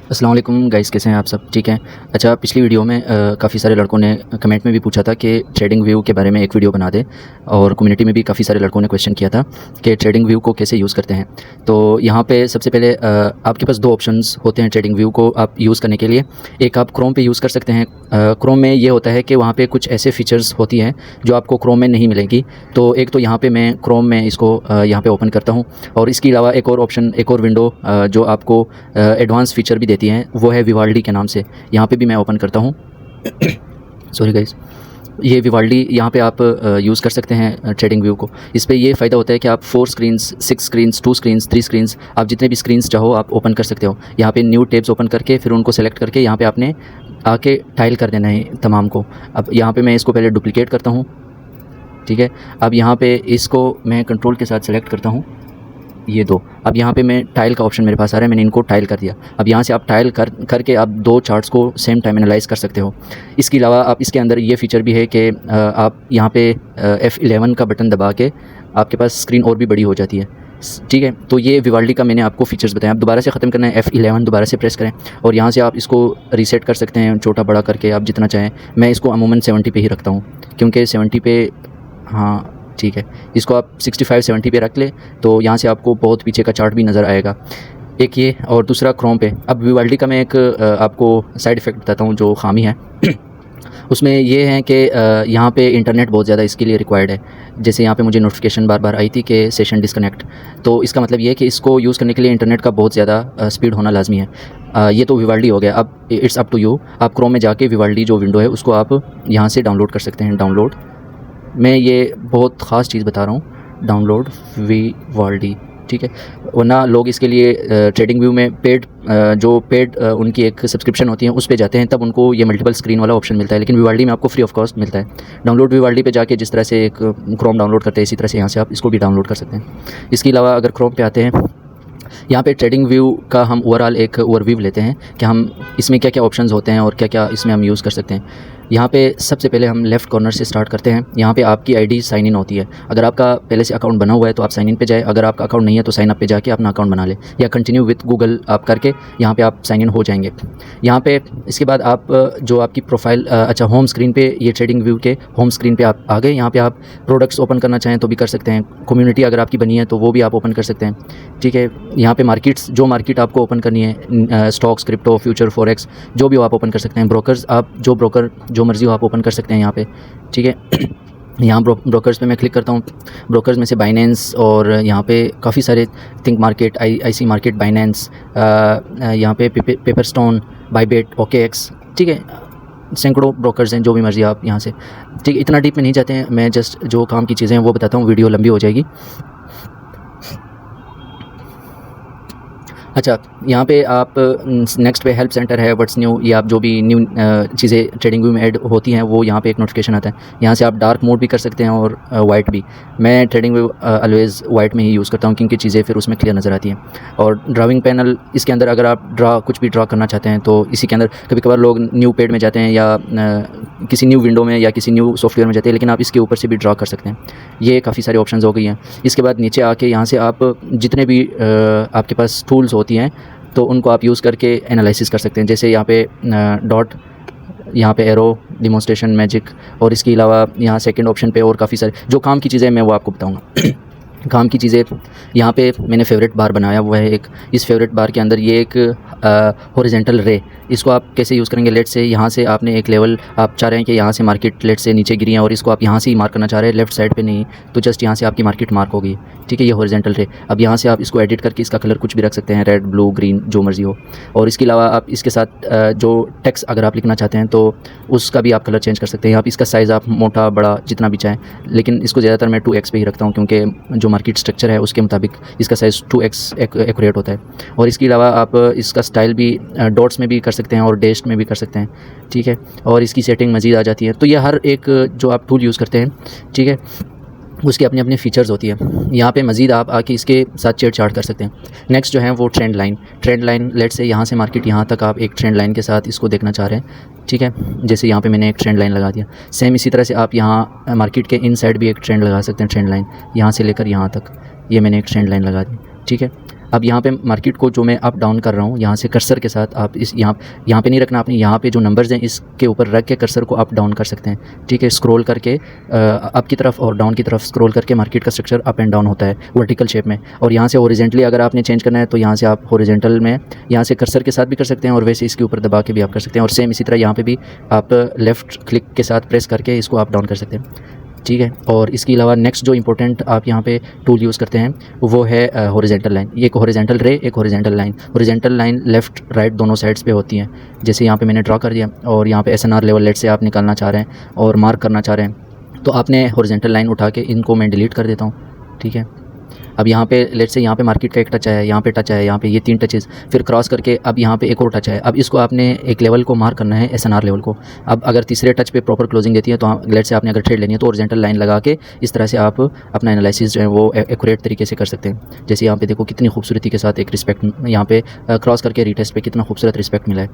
अस्सलाम वालेकुम गाइस, कैसे हैं आप सब? ठीक हैं। अच्छा, पिछली वीडियो में काफ़ी सारे लड़कों ने कमेंट में भी पूछा था कि ट्रेडिंग व्यू के बारे में एक वीडियो बना दे, और कम्युनिटी में भी काफ़ी सारे लड़कों ने क्वेश्चन किया था कि ट्रेडिंग व्यू को कैसे यूज़ करते हैं। तो यहाँ पे सबसे पहले आपके पास दो ऑप्शंस होते हैं ट्रेडिंग व्यू को आप यूज़ करने के लिए। एक आप क्रोम पे यूज़ कर सकते हैं। क्रोम में ये होता है कि वहाँ पे कुछ ऐसे फ़ीचर्स होती हैं जो आपको क्रोम में नहीं मिलेंगी। तो एक तो यहाँ पे मैं क्रोम में इसको यहाँ पे ओपन करता हूँ, और इसके अलावा एक और ऑप्शन, एक और विंडो जो आपको एडवांस फ़ीचर भी देती हैं, वो है विवाल्डी के नाम से। यहाँ पे भी मैं ओपन करता हूँ। सॉरी गाइस, ये विवाल्डी यहाँ पे आप यूज़ कर सकते हैं ट्रेडिंग व्यू को। इस पे ये फ़ायदा होता है कि आप 4 स्क्रीन्स, 6 स्क्रीन्स, 2 स्क्रीन्स, 3 स्क्रीन्स, आप जितने भी स्क्रीन्स चाहो आप ओपन कर सकते हो। यहाँ पे न्यू टैब्स ओपन करके फिर उनको सेलेक्ट करके यहाँ पे आपने आके टाइल कर देना है तमाम को। अब यहाँ पे मैं इसको पहले डुप्लिकेट करता हूँ, ठीक है। अब यहाँ पे इसको मैं कंट्रोल के साथ सेलेक्ट करता हूँ, ये दो। अब यहाँ पे मैं टाइल का ऑप्शन मेरे पास आ रहा है, मैंने इनको टाइल कर दिया। अब यहाँ से आप टाइल करके आप दो चार्ट्स को सेम टाइम एनालाइज़ कर सकते हो। इसके अलावा आप इसके अंदर ये फ़ीचर भी है कि आप यहाँ पे F11 का बटन दबा के आपके पास स्क्रीन और भी बड़ी हो जाती है, ठीक है। तो ये विवाल्डी का मैंने आपको फ़ीचर्स बताया। आप दोबारा से ख़त्म करना है, F11 दोबारा से प्रेस करें और यहाँ से आप इसको रीसेट कर सकते हैं, छोटा बड़ा करके आप जितना चाहें। मैं इसको अमूमन 70 पे ही रखता हूँ, क्योंकि 70 पे, हाँ ठीक है, इसको आप 65-70 पे रख ले तो यहाँ से आपको बहुत पीछे का चार्ट भी नज़र आएगा। एक ये, और दूसरा क्रोम पे। अब विवाल्डी का मैं एक आपको साइड इफ़ेक्ट बताता हूँ जो ख़ामी है। उसमें ये है कि यहाँ पे इंटरनेट बहुत ज़्यादा इसके लिए रिक्वायर्ड है। जैसे यहाँ पे मुझे नोटिफिकेशन बार बार आई थी कि सेशन डिस्कनेक्ट, तो इसका मतलब ये है कि इसको यूज़ करने के लिए इंटरनेट का बहुत ज़्यादा स्पीड होना लाजमी है। ये तो विवाल्डी हो गया। अब इट्स अप टू यू, आप क्रोम में जाके विवाल्डी जो विंडो है उसको आप यहाँ से डाउनलोड कर सकते हैं। डाउनलोड, मैं ये बहुत ख़ास चीज़ बता रहा हूँ, डाउनलोड विवाल्डी, ठीक है। वरना लोग इसके लिए ट्रेडिंग व्यू में पेड उनकी एक सब्सक्रिप्शन होती है, उस पे जाते हैं, तब उनको ये मल्टीपल स्क्रीन वाला ऑप्शन मिलता है। लेकिन विवाल्डी में आपको फ्री ऑफ कॉस्ट मिलता है। डाउनलोड विवाल्डी पे जाके जिस तरह से एक क्रोम डाउनलोड करते हैं, इसी तरह से यहाँ से आप इसको भी डाउनलोड कर सकते हैं। इसके अलावा अगर क्रोम पे आते हैं, यहाँ पे ट्रेडिंग व्यू का हम ओवरऑल एक ओवरव्यू लेते हैं कि हम इसमें क्या क्या ऑप्शंस होते हैं और क्या क्या इसमें हम यूज़ कर सकते हैं। यहाँ पे सबसे पहले हम लेफ़्ट कॉर्नर से स्टार्ट करते हैं। यहाँ पे आपकी आईडी साइन इन होती है। अगर आपका पहले से अकाउंट बना हुआ है तो आप साइन इन पे जाए, अगर आपका अकाउंट नहीं है तो साइन अप पे जाके अपना अकाउंट बना ले, या कंटिन्यू विथ गूगल आप करके यहाँ पे आप साइन इन हो जाएंगे। यहाँ पे इसके बाद आप जो आपकी प्रोफाइल, अच्छा, होम स्क्रीन पे, ये ट्रेडिंग व्यू के होम स्क्रीन पे आप आ गए। यहाँ पे आप प्रोडक्ट्स ओपन करना चाहें तो भी कर सकते हैं। कम्युनिटी अगर आपकी बनी है तो वो भी आप ओपन कर सकते हैं, ठीक है। यहाँ पे मार्केट्स, जो मार्केट आपको ओपन करनी है, स्टॉक्स, क्रिप्टो, फ्यूचर, फॉरेक्स, जो भी हो आप ओपन कर सकते हैं। ब्रोकर्स, आप जो ब्रोकर जो मर्ज़ी हो आप ओपन कर सकते हैं यहाँ पे, ठीक है। यहाँ ब्रोकर्स पे मैं क्लिक करता हूँ। ब्रोकर्स में से बाइनेंस, और यहाँ पे काफ़ी सारे, think market, IC market, Binance, यहाँ पे पेपरस्टोन, बाइबेट, OKX, ठीक है। सैकड़ों ब्रोकर्स हैं, जो भी मर्ज़ी आप यहाँ से, ठीक है। इतना डीप में नहीं जाते हैं, मैं जस्ट जो काम की चीज़ें हैं वो बताता हूँ, वीडियो लंबी हो जाएगी। अच्छा, यहाँ पे आप नेक्स्ट पे हेल्प सेंटर है, व्हाट्स न्यू, ये आप जो भी न्यू चीज़ें ट्रेडिंग व्यू में ऐड होती हैं वो यहाँ पे एक नोटिफिकेशन आता है। यहाँ से आप डार्क मोड भी कर सकते हैं और वाइट भी। मैं ट्रेडिंग व्यू ऑलवेज़ वाइट में ही यूज़ करता हूँ, क्योंकि चीज़ें फिर उसमें क्लियर नज़र आती हैं। और ड्राइंग पैनल, इसके अंदर अगर आप कुछ भी ड्रा करना चाहते हैं तो इसी के अंदर, कभी कभार लोग न्यू पेड में जाते हैं या किसी न्यू विंडो में या किसी न्यू सॉफ्टवेयर में जाते हैं, लेकिन आप इसके ऊपर से भी ड्रा कर सकते हैं। ये काफ़ी सारी ऑप्शंस हो गई हैं। इसके बाद नीचे आके यहाँ से आप जितने भी आपके पास टूल्स होती हैं तो उनको आप यूज़ करके एनालिसिस कर सकते हैं। जैसे यहाँ पे डॉट, यहाँ पे एरो, डिमॉन्स्ट्रेशन, मैजिक, और इसके अलावा यहाँ सेकंड ऑप्शन पे और काफ़ी सारे जो काम की चीज़ें मैं वो आपको बताऊँगा। काम की चीज़ें, यहाँ पे मैंने फेवरेट बार बनाया हुआ है एक। इस फेवरेट बार के अंदर ये एक हॉरिजॉन्टल रे, इसको आप कैसे यूज़ करेंगे, लेट से यहाँ से आपने एक लेवल, आप चाह रहे हैं कि यहाँ से मार्केट लेट से नीचे गिरी है और इसको आप यहाँ से ही मार्क करना चाह रहे हैं, लेफ़्ट साइड पे नहीं, तो जस्ट यहाँ से आपकी मार्केट मार्क होगी, ठीक है। ये हॉरिजॉन्टल रे। अब यहाँ से आप इसको एडिट करके इसका कलर कुछ भी रख सकते हैं, रेड, ब्लू, ग्रीन, जो मर्ज़ी हो। और इसके अलावा आप इसके साथ जो टेक्स्ट अगर आप लिखना चाहते हैं तो उसका भी आप कलर चेंज कर सकते हैं। आप इसका साइज़ आप मोटा बड़ा जितना भी चाहें, लेकिन इसको ज़्यादातर मैं 2x पे ही रखता हूँ, क्योंकि जो मार्केट स्ट्रक्चर है उसके मुताबिक इसका साइज़ 2x एक्यूरेट होता है। और इसके अलावा आप इसका स्टाइल भी डॉट्स में भी कर सकते हैं और डैश में भी कर सकते हैं, ठीक है। और इसकी सेटिंग मज़ीद आ जाती है। तो ये हर एक जो आप टूल यूज़ करते हैं, ठीक है, उसके अपने अपने फ़ीचर्स होती है। यहाँ पे मज़ीद आप आके इसके साथ छेड़छाड़ कर सकते हैं। नेक्स्ट जो है वो ट्रेंड लाइन, लेट से यहाँ से मार्केट यहाँ तक आप एक ट्रेंड लाइन के साथ इसको देखना चाह रहे हैं, ठीक है। जैसे यहाँ पे मैंने एक ट्रेंड लाइन लगा दिया। सेम इसी तरह से आप यहाँ मार्केट के इन साइड भी एक ट्रेंड लगा सकते हैं। ट्रेंड लाइन यहाँ से लेकर यहाँ तक, ये मैंने एक ट्रेंड लाइन लगा दी, ठीक है। अब यहाँ पे मार्केट को जो मैं अप डाउन कर रहा हूँ, यहाँ से कर्सर के साथ आप इस यहाँ पे नहीं रखना, आपने यहाँ पे जो नंबर्स हैं इसके ऊपर रख के कर्सर को अप डाउन कर सकते हैं, ठीक है। स्क्रॉल करके अप की तरफ और डाउन की तरफ स्क्रॉल करके मार्केट का स्ट्रक्चर अप एंड डाउन होता है वर्टिकल शेप में। और यहाँ से हॉरिजॉन्टली अगर आपने चेंज करना है तो यहाँ से आप हॉरिजॉन्टल में यहाँ से कर्सर के साथ भी कर सकते हैं और वैसे इसके ऊपर दबा के भी आप कर सकते हैं। और सेम इसी तरह यहाँ पे भी आप लेफ़्ट क्लिक के साथ प्रेस करके इसको अप डाउन कर सकते हैं, ठीक है। और इसके अलावा नेक्स्ट जो इंपॉर्टेंट आप यहाँ पे टूल यूज़ करते हैं वो है हॉरिजॉन्टल लाइन। ये एक हॉरिजॉन्टल रे, एक horizontal line. Horizontal line left right दोनों साइड्स पे होती हैं। जैसे यहाँ पे मैंने ड्रॉ कर दिया और यहाँ पे SNR लेवल लेट से आप निकालना चाह रहे हैं और मार्क करना चाह रहे हैं, तो आपने हॉरिजॉन्टल लाइन उठा के इनको मैं डिलीट कर देता हूँ, ठीक है। अब यहाँ पे लेट से यहाँ पे मार्केट का एक टच आया, यहाँ पे टच आया, यहाँ पे ये 3 टचेज़, फिर क्रॉस करके अब यहाँ पे एक और टच आया। अब इसको आपने एक लेवल को मार्क करना है, SNR लेवल को। अब अगर तीसरे टच पे प्रॉपर क्लोजिंग देती है तो लेट से आपने अगर ट्रेड लेनी है तो हॉरिजॉन्टल लाइन लगा के इस तरह से आप अपना एनालिसिस जो है वो एक्यूरेट तरीके से कर सकते हैं। जैसे यहाँ पे देखो कितनी खूबसूरती के साथ एक रिस्पेक्ट यहाँ पे क्रॉस करके रीटेस्ट पे कितना खूबसूरत रिस्पेक्ट मिला है।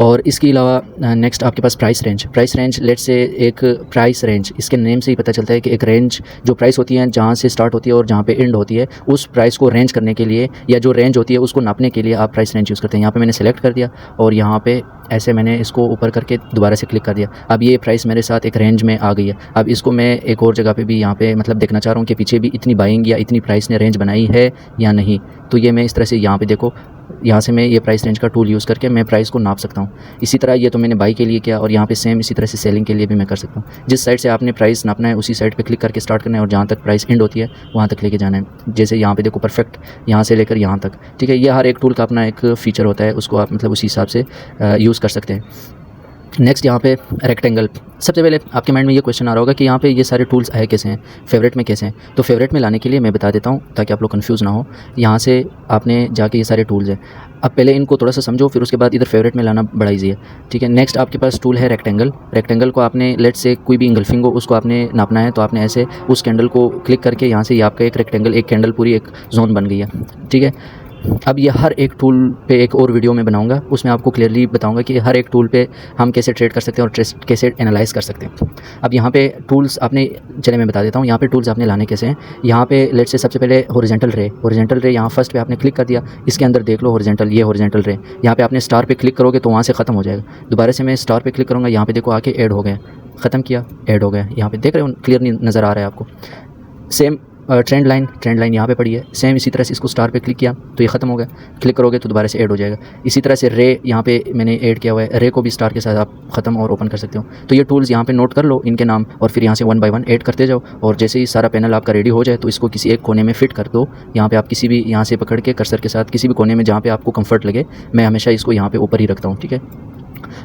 और इसके अलावा नेक्स्ट आपके पास प्राइस रेंज लेट से एक प्राइस रेंज, इसके नेम से ही पता चलता है कि एक रेंज जो प्राइस होती है जहाँ से स्टार्ट होती है और जहाँ पे एंड होती है, उस प्राइस को रेंज करने के लिए या जो रेंज होती है उसको नापने के लिए आप प्राइस रेंज यूज़ करते हैं। यहाँ पे मैंने सेलेक्ट कर दिया और यहाँ पे ऐसे मैंने इसको ऊपर करके दोबारा से क्लिक कर दिया। अब ये प्राइस मेरे साथ एक रेंज में आ गई है। अब इसको मैं एक और जगह पे भी यहाँ पे मतलब देखना चाह रहा हूँ कि पीछे भी इतनी बाइंग या इतनी प्राइस ने रेंज बनाई है या नहीं। तो ये मैं इस तरह से यहाँ पे देखो, यहाँ से मैं ये प्राइस रेंज का टूल यूज़ करके मैं प्राइस को नाप सकता हूँ। इसी तरह ये तो मैंने बाई के लिए किया और यहाँ पे सेम इसी तरह से सेलिंग के लिए भी मैं कर सकता हूँ। जिस साइड से आपने प्राइस नापना है उसी साइड पे क्लिक करके स्टार्ट करना है और जहाँ तक प्राइस एंड होती है वहाँ तक लेके जाना है। जैसे यहाँ पे देखो परफेक्ट यहाँ से लेकर यहाँ तक, ठीक है। ये हर एक टूल का अपना एक फ़ीचर होता है, उसको आप मतलब उसी हिसाब से यूज़ कर सकते हैं। नेक्स्ट यहाँ पे रेक्टेंगल। सबसे पहले आपके माइंड में ये क्वेश्चन आ रहा होगा कि यहाँ पे ये सारे टूल्स आए कैसे हैं, फेवरेट में कैसे हैं। तो फेवरेट में लाने के लिए मैं बता देता हूँ ताकि आप लोग कंफ्यूज ना हो। यहाँ से आपने जाके ये सारे टूल्स हैं, अब पहले इनको थोड़ा सा समझो, फिर उसके बाद इधर फेवरेट में लाना बड़ा ईजी है, ठीक है। नेक्स्ट आपके पास टूल है रेक्टेंगल को आपने लेट से कोई भी इंगल्फिंग हो उसको आपने नापना है, तो आपने ऐसे उस कैंडल को क्लिक करके यहाँ से ये आपका एक रेक्टेंगल, एक कैंडल पूरी एक जोन बन गई है, ठीक है। अब ये हर एक टूल पे एक और वीडियो में बनाऊंगा, उसमें आपको क्लियरली बताऊंगा कि हर एक टूल पे हम कैसे ट्रेड कर सकते हैं और कैसे एनालाइज कर सकते हैं। अब यहाँ पे टूल्स आपने, चले मैं बता देता हूँ यहाँ पे टूल्स आपने लाने कैसे हैं। यहाँ पे लेट से सबसे पहले हॉरिजॉन्टल रे यहाँ फर्स्ट पे आपने क्लिक कर दिया, इसके अंदर देख लो हॉरिजॉन्टल, ये हॉरिजॉन्टल रे। यहाँ पे आपने स्टार पे क्लिक करोगे तो वहाँ से ख़त्म हो जाएगा। दोबारा से मैं स्टार पे क्लिक करूँगा, यहाँ पे देखो आके ऐड हो गया, ख़त्म किया, ऐड हो गया। यहाँ पे देख रहे हो क्लियर नहीं नज़र आ रहा है आपको। सेम ट्रेंड लाइन यहाँ पे पड़ी है, सेम इसी तरह से इसको स्टार पे क्लिक किया तो ये ख़त्म हो गया, क्लिक करोगे तो दोबारा से ऐड हो जाएगा। इसी तरह से रे यहाँ पे मैंने ऐड किया हुआ है, रे को भी स्टार के साथ आप ख़त्म और ओपन कर सकते हो। तो ये टूल्स यहाँ पे नोट कर लो इनके नाम और फिर यहाँ से 1 बाय 1 ऐड करते जाओ और जैसे ही सारा पैनल आपका रेडी हो जाए तो इसको किसी एक कोने में फिट कर दो। यहाँ पे आप किसी भी यहाँ से पकड़ के कर्सर के साथ किसी भी कोने में जहाँ पे आपको कंफर्ट लगे, मैं हमेशा इसको यहाँ पे ऊपर ही रखता हूँ, ठीक है।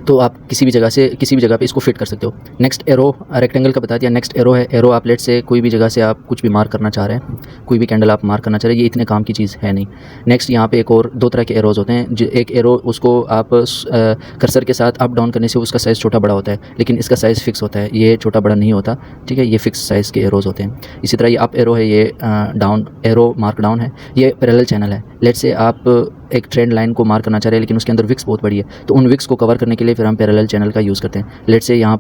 तो आप किसी भी जगह पे इसको फिट कर सकते हो। नेक्स्ट एरो, रेक्टेंगल का बता दिया। नेक्स्ट एरो है, एरो आप लेट से कोई भी जगह से आप कुछ भी मार्क करना चाह रहे हैं, कोई भी कैंडल आप मार्क करना चाह रहे हैं, ये इतने काम की चीज़ है नहीं। नेक्स्ट यहाँ पे एक और 2 तरह के एरोज़ होते हैं। एक एरो उसको आप कर्सर के साथ अप डाउन करने से उसका साइज़ छोटा बड़ा होता है, लेकिन इसका साइज़ फिक्स होता है, ये छोटा बड़ा नहीं होता, ठीक है। ये फिक्स साइज़ के एरोज़ होते हैं। इसी तरह ये अप एरो है, ये डाउन एरो मार्क डाउन है, ये पैरेलल चैनल है। लेट से आप एक ट्रेंड लाइन को मार्क करना चाह रहे हैं लेकिन उसके अंदर विक्स बहुत बड़ी है, तो उन विक्स को कवर करने के लिए फिर हम पैरेलल चैनल का यूज़ करते हैं। लेट से यहाँ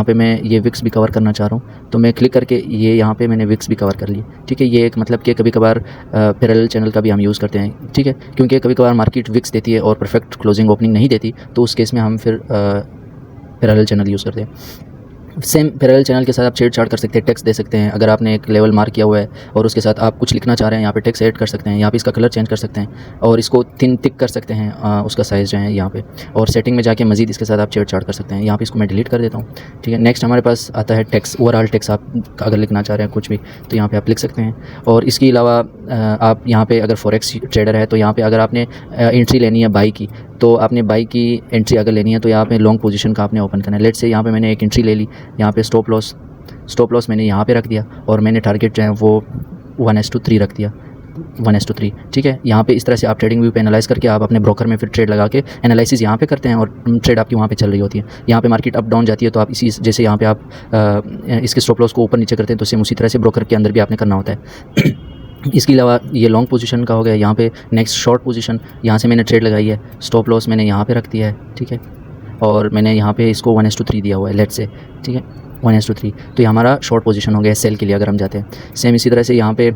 पे मैं ये विक्स भी कवर करना चाह रहा हूँ, तो मैं क्लिक करके ये यहाँ पे मैंने विक्स भी कवर कर लिए, ठीक है। ये एक मतलब कि कभी कभार पैरेलल चैनल का भी हम यूज़ करते हैं, ठीक है, क्योंकि कभी कभार मार्केट विक्स देती है और परफेक्ट क्लोजिंग ओपनिंग नहीं देती, तो उस केस में हम फिर पैरेलल चैनल यूज़ करते हैं। सेम पैरेलल चैनल के साथ आप छेड़छाड़ कर सकते हैं, टेक्स्ट दे सकते हैं। अगर आपने एक लेवल मार्क किया हुआ है और उसके साथ आप कुछ लिखना चाह रहे हैं, यहाँ पे टेक्स्ट ऐड कर सकते हैं, यहाँ पे इसका कलर चेंज कर सकते हैं और इसको थिक कर सकते हैं, उसका साइज़ जो है यहाँ पे। और सेटिंग में जाके मजीद इसके साथ आप छेड़छाड़ कर सकते हैं। यहाँ पे इसको मैं डिलीट कर देता हूँ, ठीक है। नेक्स्ट हमारे पास आता है टेक्स्ट, ओवरऑल टेक्स्ट आप अगर लिखना चाह रहे हैं कुछ भी तो यहाँ पर आप लिख सकते हैं। और इसके अलावा आप यहाँ पर अगर फॉरेक्स ट्रेडर है तो यहाँ पर अगर आपने एंट्री लेनी है बाई की, तो आपने बाई की एंट्री अगर लेनी है तो यहाँ पे लॉन्ग पोजीशन का आपने ओपन करना है। लेट से यहाँ पे मैंने एक एंट्री ले ली, यहाँ पे स्टॉप लॉस मैंने यहाँ पे रख दिया और मैंने टारगेट जो है वो 1:3 रख दिया, 1:3, ठीक है। यहाँ पे इस तरह से आप ट्रेडिंग व्यू पे एनालाइज करके आप अपने ब्रोकर में फिर ट्रेड लगा के एनालिसिस यहाँ पे करते हैं और ट्रेड आपकी वहाँ पे चल रही होती है। यहाँ पे मार्केट अप डाउन जाती है तो आप इसी जैसे यहाँ पे आप इसके स्टॉप लॉस को ऊपर नीचे करते हैं तो सेम उसी तरह से ब्रोकर के अंदर भी आपने करना होता है। इसके अलावा ये लॉन्ग पोजीशन का हो गया। यहाँ पे नेक्स्ट शॉर्ट पोजीशन, यहाँ से मैंने ट्रेड लगाई है, स्टॉप लॉस मैंने यहाँ पे रख दिया है, ठीक है। और मैंने यहाँ पे इसको 1:3 दिया हुआ है लेट से, ठीक है। 1:3, तो ये हमारा शॉर्ट पोजीशन हो गया सेल के लिए अगर हम जाते हैं। सेम इसी तरह से यहाँ पे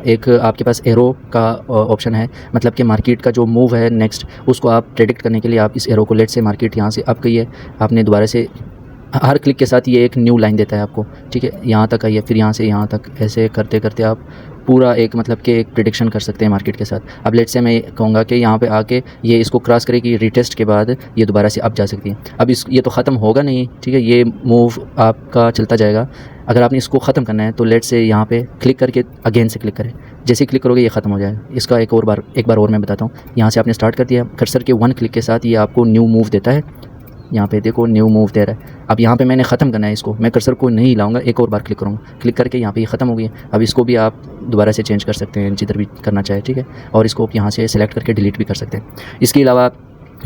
एक आपके पास एरो का ऑप्शन है, मतलब कि मार्केट का जो मूव है नेक्स्ट उसको आप प्रेडिक्ट करने के लिए आप इस एरो को, लेट से मार्केट यहाँ से अप गई है, आपने दोबारा से हर क्लिक के साथ ये एक न्यू लाइन देता है आपको, ठीक है, यहाँ तक आई है, फिर यहाँ से यहाँ तक, ऐसे करते करते आप पूरा एक मतलब कि एक प्रेडिक्शन कर सकते हैं मार्केट के साथ। अब लेट से मैं कहूँगा कि यहाँ पे आके ये इसको क्रॉस करेगी, रिटेस्ट के बाद ये दोबारा से अप जा सकती है। अब ये तो ख़त्म होगा नहीं, ठीक है, ये मूव आपका चलता जाएगा। अगर आपने इसको ख़त्म करना है तो लेट से यहाँ पे क्लिक करके अगेन से क्लिक करें, जैसे ही क्लिक करोगे ये ख़त्म हो जाएगा। इसका एक बार और मैं बताता हूँ। यहाँ से आपने स्टार्ट कर दिया, कर्सर के 1 क्लिक के साथ ये आपको न्यू मूव देता है, यहाँ पे देखो न्यू मूव दे रहा है। अब यहाँ पे मैंने ख़त्म करना है इसको, मैं कर्सर को नहीं हिलाऊंगा, एक और बार क्लिक करूँगा, क्लिक करके यहाँ पे ये ख़त्म हो गई है। अब इसको भी आप दोबारा से चेंज कर सकते हैं जिधर भी करना चाहे, ठीक है, और इसको यहाँ से सिलेक्ट करके डिलीट भी कर सकते हैं। इसके अलावा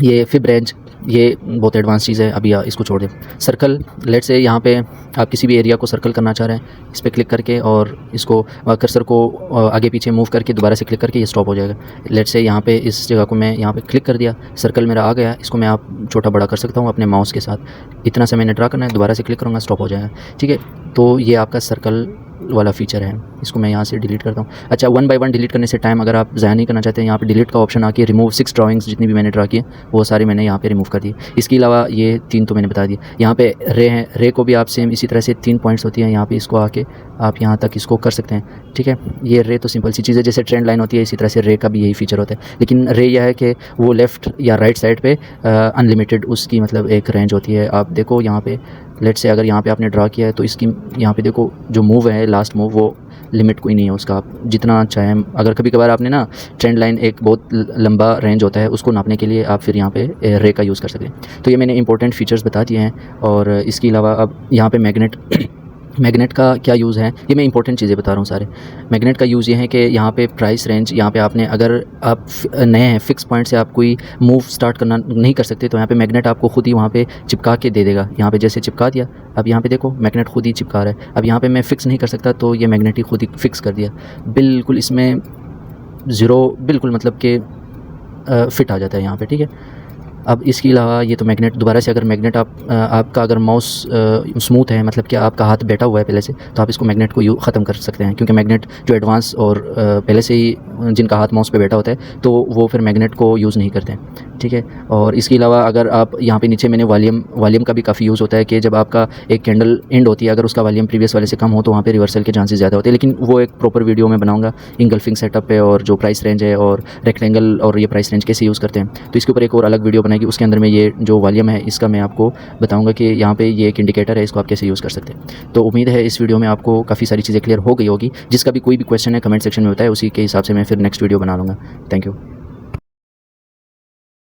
ये फिब रेंज, ये बहुत एडवांस चीज़ है, अभी इसको छोड़ दें। सर्कल, लेट से यहाँ पे आप किसी भी एरिया को सर्कल करना चाह रहे हैं, इस पर क्लिक करके और इसको कर्सर को आगे पीछे मूव करके दोबारा से क्लिक करके ये स्टॉप हो जाएगा। लेट से यहाँ पे इस जगह को मैं यहाँ पे क्लिक कर दिया, सर्कल मेरा आ गया, इसको मैं आप छोटा बड़ा कर सकता हूँ अपने माउस के साथ। इतना से मैंने ड्रा करना है, दोबारा से क्लिक करूँगा, स्टॉप हो जाएगा, ठीक है। तो ये आपका सर्कल वाला फीचर है, इसको मैं यहाँ से डिलीट करता हूँ। अच्छा, 1 बाय 1 डिलीट करने से टाइम अगर आप ज़ाया नहीं करना चाहते हैं, यहाँ पे डिलीट का ऑप्शन आके रिमूव 6 ड्राइंग्स जितनी भी मैंने ड्रा की वो सारे मैंने यहाँ पे रिमूव कर दिए। इसके अलावा ये 3 तो मैंने बता दिए। यहाँ पे रे हैं, रे को भी आप सेम इसी तरह से 3 पॉइंट्स होती हैं, यहाँ पे इसको आके आप यहाँ तक इसको कर सकते हैं, ठीक है। ये रे तो सिंपल सी चीज़ है, जैसे ट्रेंड लाइन होती है इसी तरह से रे का भी यही फीचर होता है, लेकिन रे यह है कि वो लेफ़्ट या राइट साइड पे अनलिमिटेड उसकी मतलब एक रेंज होती है। आप देखो यहाँ पे लेट से अगर यहाँ पे आपने ड्रा किया है तो इसकी यहाँ पे देखो जो मूव है लास्ट मूव वो लिमिट कोई नहीं है उसका, आप जितना चाहें। अगर कभी कभार आपने ना ट्रेंड लाइन एक बहुत लंबा रेंज होता है उसको नापने के लिए आप फिर यहाँ पे रे का यूज़ कर सकते हैं। तो ये मैंने इंपॉर्टेंट फीचर्स बता दिए हैं। और इसके अलावा अब यहाँ पे मैग्नेट का क्या यूज़ है, ये मैं इंपॉर्टेंट चीज़ें बता रहा हूँ सारे। मैग्नेट का यूज़ ये है कि यहाँ पे प्राइस रेंज, यहाँ पे आपने अगर आप नए हैं फिक्स पॉइंट से आप कोई मूव स्टार्ट करना नहीं कर सकते तो यहाँ पे मैग्नेट आपको खुद ही वहाँ पे चिपका के दे देगा। यहाँ पे जैसे चिपका दिया, अब यहाँ पे देखो मैग्नेट खुद ही चिपका रहा है। अब यहाँ पे मैं फ़िक्स नहीं कर सकता तो ये मैग्नेट ही खुद ही फिक्स कर दिया, बिल्कुल इसमें ज़ीरो बिल्कुल मतलब कि फ़िट आ जाता है यहाँ पर, ठीक है। अब इसके अलावा ये तो मैग्नेट, दोबारा से अगर मैग्नेट आपका अगर माउस स्मूथ है, मतलब कि आपका हाथ बैठा हुआ है पहले से, तो आप इसको मैग्नेट को ख़त्म कर सकते हैं, क्योंकि मैग्नेट जो एडवांस और पहले से ही जिनका हाथ माउस पे बैठा होता है तो वो फिर मैग्नेट को यूज़ नहीं करते हैं, ठीक है। और इसके अलावा अगर आप यहाँ पे नीचे मैंने वॉल्यूम का भी काफ़ी यूज़ होता है कि जब आपका एक कैंडल एंड होती है अगर उसका वॉल्यूम प्रीवियस वाले से कम हो तो वहाँ पे रिवर्सल के चांसेस ज़्यादा होते हैं, लेकिन वो एक प्रॉपर वीडियो में बनाऊंगा इंगल्फिंग सेटअप पे और जो प्राइस रेंज है और रेक्टेंगल और ये प्राइस रेंज कैसे यूज़ करते हैं, तो इसके ऊपर एक और अलग वीडियो बनाएगी। उसके अंदर में ये जो वॉल्यूम है इसका मैं आपको बताऊंगा कि यहाँ पे ये एक इंडिकेटर है, इसको आप कैसे यूज़ कर सकते हैं। तो उम्मीद है इस वीडियो में आपको काफ़ी सारी चीज़ें क्लियर हो गई होगी। जिसका भी कोई भी क्वेश्चन है कमेंट सेक्शन में बताए, उसी के हिसाब से मैं फिर नेक्स्ट वीडियो बना लूँगा। Thank you.